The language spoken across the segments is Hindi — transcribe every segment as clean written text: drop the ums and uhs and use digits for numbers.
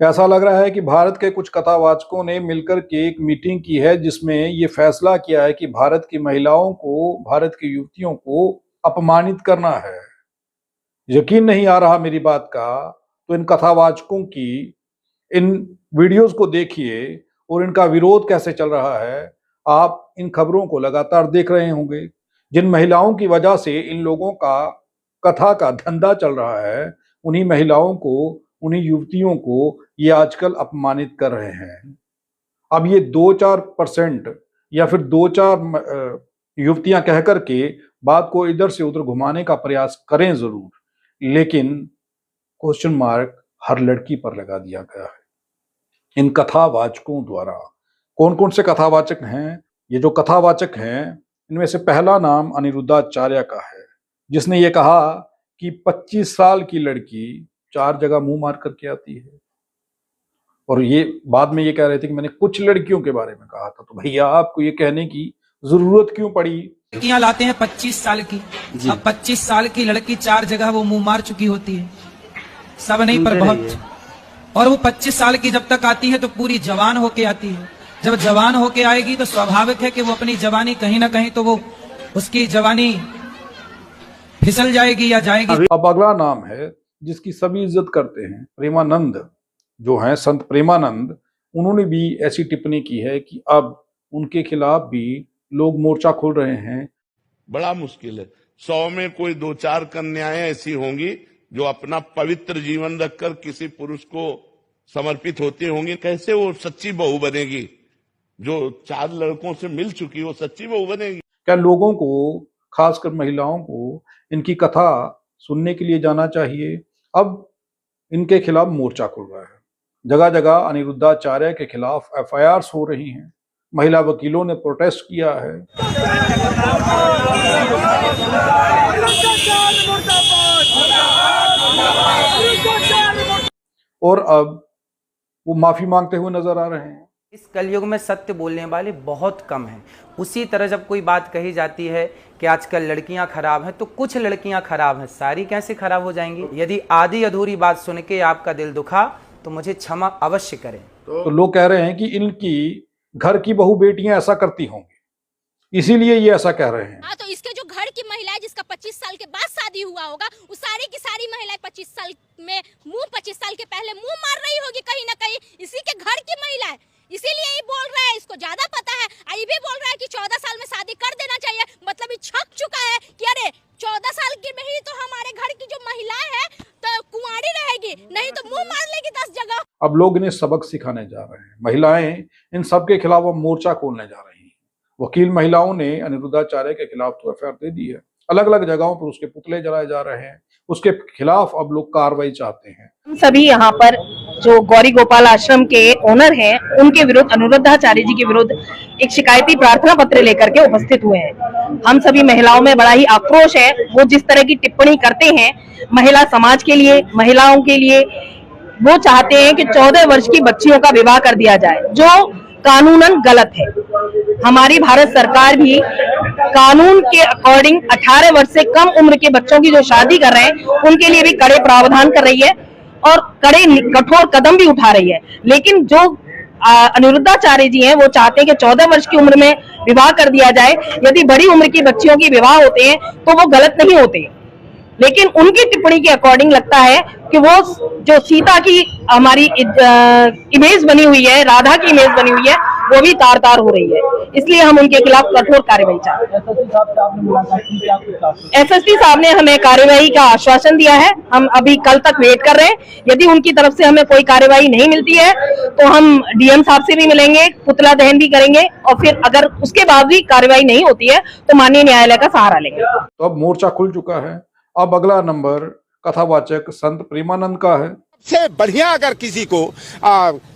ऐसा लग रहा है कि भारत के कुछ कथावाचकों ने मिलकर के एक मीटिंग की है जिसमें ये फैसला किया है कि भारत की महिलाओं को, भारत की युवतियों को अपमानित करना है। यकीन नहीं आ रहा मेरी बात का, तो इन कथावाचकों की इन वीडियोस को देखिए और इनका विरोध कैसे चल रहा है। आप इन खबरों को लगातार देख रहे होंगे। जिन महिलाओं की वजह से इन लोगों का कथा का धंधा चल रहा है, उन्हीं महिलाओं को, उन्हीं युवतियों को ये आजकल अपमानित कर रहे हैं। अब ये 2-4% या फिर 2-4 युवतियां कह करके बात को इधर से उधर घुमाने का प्रयास करें जरूर, लेकिन क्वेश्चन मार्क हर लड़की पर लगा दिया गया है इन कथावाचकों द्वारा। कौन कौन से कथावाचक हैं? ये जो कथावाचक हैं, इनमें से पहला नाम अनिरुद्धाचार्य का है, जिसने ये कहा कि 25 साल की लड़की 4 जगह मुंह मार करके आती है। और ये बाद में ये कह रहे थे कि मैंने कुछ लड़कियों के बारे में कहा था। तो भैया आपको ये कहने की जरूरत क्यों पड़ी? लड़कियां लाते हैं 25 साल की। अब 25 साल की लड़की 4 जगह वो मुंह मार चुकी होती है, सब नहीं पर बहुत। और वो 25 साल की जब तक आती है तो पूरी जवान होके आती है। जब जवान होके आएगी तो स्वाभाविक है कि वो अपनी जवानी कहीं ना कहीं तो वो उसकी जवानी फिसल जाएगी या जाएगी। अब अगला नाम है जिसकी सभी इज्जत करते हैं, प्रेमानंद जो हैं, संत प्रेमानंद। उन्होंने भी ऐसी टिप्पणी की है कि अब उनके खिलाफ भी लोग मोर्चा खोल रहे हैं। बड़ा मुश्किल है, 100 में कोई 2-4 कन्याएं ऐसी होंगी जो अपना पवित्र जीवन रखकर किसी पुरुष को समर्पित होती होंगी। कैसे वो सच्ची बहू बनेगी? जो 4 लड़कों से मिल चुकी वो सच्ची बहू बनेगी? क्या लोगों को, खासकर महिलाओं को, इनकी कथा सुनने के लिए जाना चाहिए? अब इनके खिलाफ मोर्चा खुल रहा है। जगह जगह अनिरुद्धाचार्य के खिलाफ एफआईआर हो रही हैं। महिला वकीलों ने प्रोटेस्ट किया है। और अब वो माफी मांगते हुए नजर आ रहे हैं। इस कलयुग में सत्य बोलने वाले बहुत कम हैं। उसी तरह जब कोई बात कही जाती है कि आजकल लड़कियां खराब हैं, तो कुछ लड़कियां खराब हैं, सारी कैसे खराब हो जाएंगी? यदि आधी अधूरी बात सुन के आपका दिल दुखा तो मुझे क्षमा अवश्य करें। तो लोग कह रहे हैं कि इनकी घर की बहू बेटियां ऐसा करती होंगी, इसीलिए ये ऐसा कह रहे हैं। हाँ, तो इसके जो घर की महिला है जिसका 25 साल के बाद शादी हुआ होगा, वो सारी की सारी महिलाएं 25 साल में 25 साल के पहले मुंह मार रही होगी कहीं ना कहीं। इसी के घर की महिला है, इसीलिए ये बोल रहा है, इसको ज्यादा पता है। ये भी बोल रहा है कि 14 साल में शादी कर देना चाहिए। मतलब ये छक चुका है कि अरे 14 साल की में ही तो हमारे घर की जो महिला है तो कुंवारी रहेगी, नहीं तो मुंह मार लेगी 10 जगह। अब लोग इन्हें सबक सिखाने जा रहे हैं। महिलाएं इन सब के खिलाफ अब मोर्चा खोलने जा रही हैं। वकील महिलाओं ने अनिरुद्धाचार्य के खिलाफ तो एफआईआर दे दी है। अलग अलग जगहों पर उसके पुतले जलाए जा रहे हैं। उसके खिलाफ अब लोग कार्रवाई चाहते हैं। हम सभी यहाँ पर जो गौरी गोपाल आश्रम के ओनर हैं, उनके विरुद्ध, अनिरुद्धाचार्य जी के विरुद्ध एक शिकायती प्रार्थना पत्र लेकर के उपस्थित हुए हैं। हम सभी महिलाओं में बड़ा ही आक्रोश है। वो जिस तरह की टिप्पणी करते हैं महिला समाज के लिए, महिलाओं के लिए, वो चाहते हैं कि 14 वर्ष की बच्चियों का विवाह कर दिया जाए, जो कानूनन गलत है। हमारी भारत सरकार भी कानून के अकॉर्डिंग 18 वर्ष से कम उम्र के बच्चों की जो शादी कर रहे हैं उनके लिए भी कड़े प्रावधान कर रही है और कड़े कठोर कदम भी उठा रही है। लेकिन जो अनिरुद्धाचार्य जी हैं वो चाहते हैं कि 14 वर्ष की उम्र में विवाह कर दिया जाए। यदि बड़ी उम्र की बच्चियों की विवाह होते हैं तो वो गलत नहीं होते, लेकिन उनकी टिप्पणी के अकॉर्डिंग लगता है कि वो जो सीता की हमारी इमेज बनी हुई है, राधा की इमेज बनी हुई है, वो भी तार तार हो रही है। इसलिए हम उनके खिलाफ कठोर कार्रवाई चाहते हैं। एसएसपी साहब ने हमें कार्रवाई का आश्वासन दिया है। हम अभी कल तक वेट कर रहे हैं। यदि उनकी तरफ से हमें कोई कार्रवाई नहीं मिलती है तो हम डीएम साहब से भी मिलेंगे, पुतला दहन भी करेंगे, और फिर अगर उसके बाद भी कार्रवाई नहीं होती है तो माननीय न्यायालय का सहारा लेंगे। तो अब मोर्चा खुल चुका है। अब अगला नंबर कथावाचक संत प्रेमानंद का है। सबसे बढ़िया अगर किसी को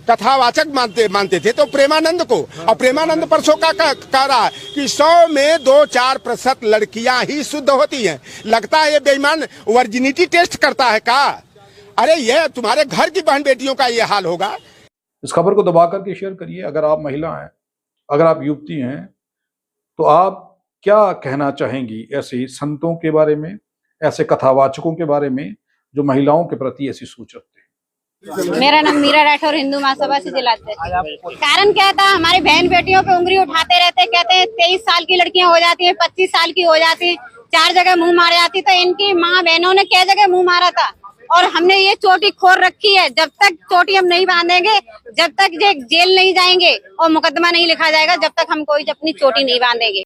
कथावाचक मानते थे तो प्रेमानंद को। और प्रेमानंद परसों का कह रहा है कि 100 में 2-4% लड़कियां ही शुद्ध होती हैं। लगता है ये बेईमान वर्जिनिटी टेस्ट करता है का? अरे ये तुम्हारे घर की बहन बेटियों का ये हाल होगा। इस खबर को दबा करके शेयर करिए। अगर आप महिला हैं, अगर आप युवती हैं, तो आप क्या कहना चाहेंगी ऐसे संतों के बारे में, ऐसे कथावाचकों के बारे में जो महिलाओं के प्रति ऐसी सोच रखते हैं? मेरा नाम मीरा राठौर, हिंदू महासभा से जिला अध्यक्ष। कारण क्या था, हमारी बहन बेटियों पे उंगली उठाते रहते, कहते हैं 23 साल की लड़कियां हो जाती है, 25 साल की हो जाती, 4 जगह मुंह मार जाती। तो इनकी माँ बहनों ने क्या जगह मुंह मारा था, और हमने ये चोटी खोल रखी है। जब तक चोटी हम नहीं बांधेंगे, जब तक जेल नहीं जाएंगे और मुकदमा नहीं लिखा जाएगा, जब तक हम कोई अपनी चोटी नहीं बांधेंगे।